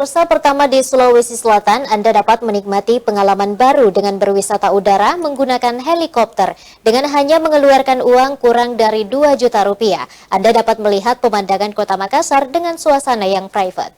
Pemirsa, pertama di Sulawesi Selatan, Anda dapat menikmati pengalaman baru dengan berwisata udara menggunakan helikopter. Dengan hanya mengeluarkan uang kurang dari 2 juta rupiah, Anda dapat melihat pemandangan kota Makassar dengan suasana yang private.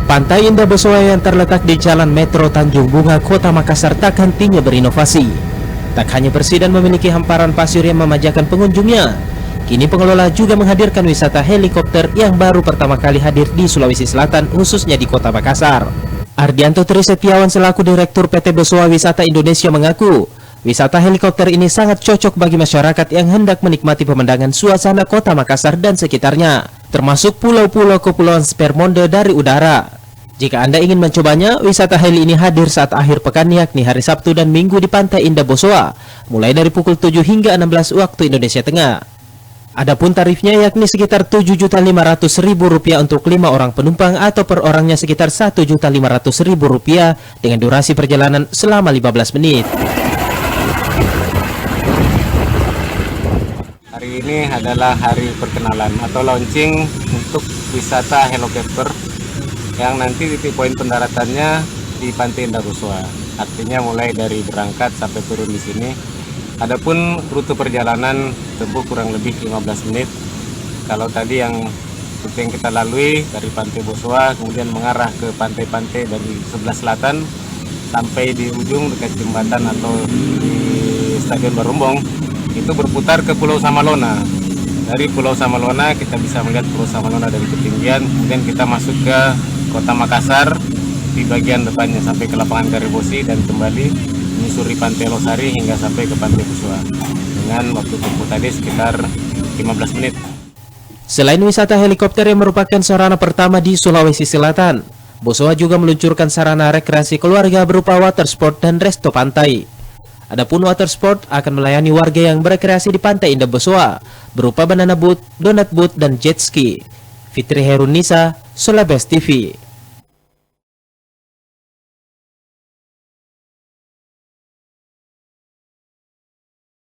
Pantai Indah Bosowa yang terletak di Jalan Metro Tanjung Bunga, Kota Makassar tak hentinya berinovasi. Tak hanya bersih dan memiliki hamparan pasir yang memanjakan pengunjungnya, kini pengelola juga menghadirkan wisata helikopter yang baru pertama kali hadir di Sulawesi Selatan, khususnya di Kota Makassar. Ardianto Tri Setiawan selaku Direktur PT Bosowa Wisata Indonesia mengaku, wisata helikopter ini sangat cocok bagi masyarakat yang hendak menikmati pemandangan suasana Kota Makassar dan sekitarnya, termasuk pulau-pulau kepulauan Spermonde dari udara. Jika Anda ingin mencobanya, wisata heli ini hadir saat akhir pekan, yakni hari Sabtu dan Minggu di Pantai Indah Bosowa, mulai dari pukul 7 hingga 16 waktu Indonesia Tengah. Adapun tarifnya yakni sekitar Rp7.500.000 untuk 5 orang penumpang atau per orangnya sekitar Rp1.500.000 dengan durasi perjalanan selama 15 menit. Hari ini adalah hari perkenalan atau launching untuk wisata helikopter yang nanti titik poin pendaratannya di Pantai Indah Bosowa. Artinya mulai dari berangkat sampai turun di sini. Adapun rute perjalanan tempuh kurang lebih 15 menit. Kalau tadi yang kita lalui dari Pantai Bosowa kemudian mengarah ke pantai-pantai dari sebelah selatan sampai di ujung dekat jembatan atau di Stadion Barumbong, itu berputar ke Pulau Samalona. Dari Pulau Samalona kita bisa melihat Pulau Samalona dari ketinggian, kemudian kita masuk ke Kota Makassar di bagian depannya sampai ke lapangan Garibosi dan kembali menyusuri Pantai Losari hingga sampai ke Pantai Bosowa dengan waktu tempuh tadi sekitar 15 menit. Selain wisata helikopter yang merupakan sarana pertama di Sulawesi Selatan, Bosowa juga meluncurkan sarana rekreasi keluarga berupa water sport dan resto pantai. Adapun water sport akan melayani warga yang berekreasi di Pantai Indah Bosowa berupa banana boat, donut boat, dan jet ski. Fitri Herunisa, Sulawesi TV.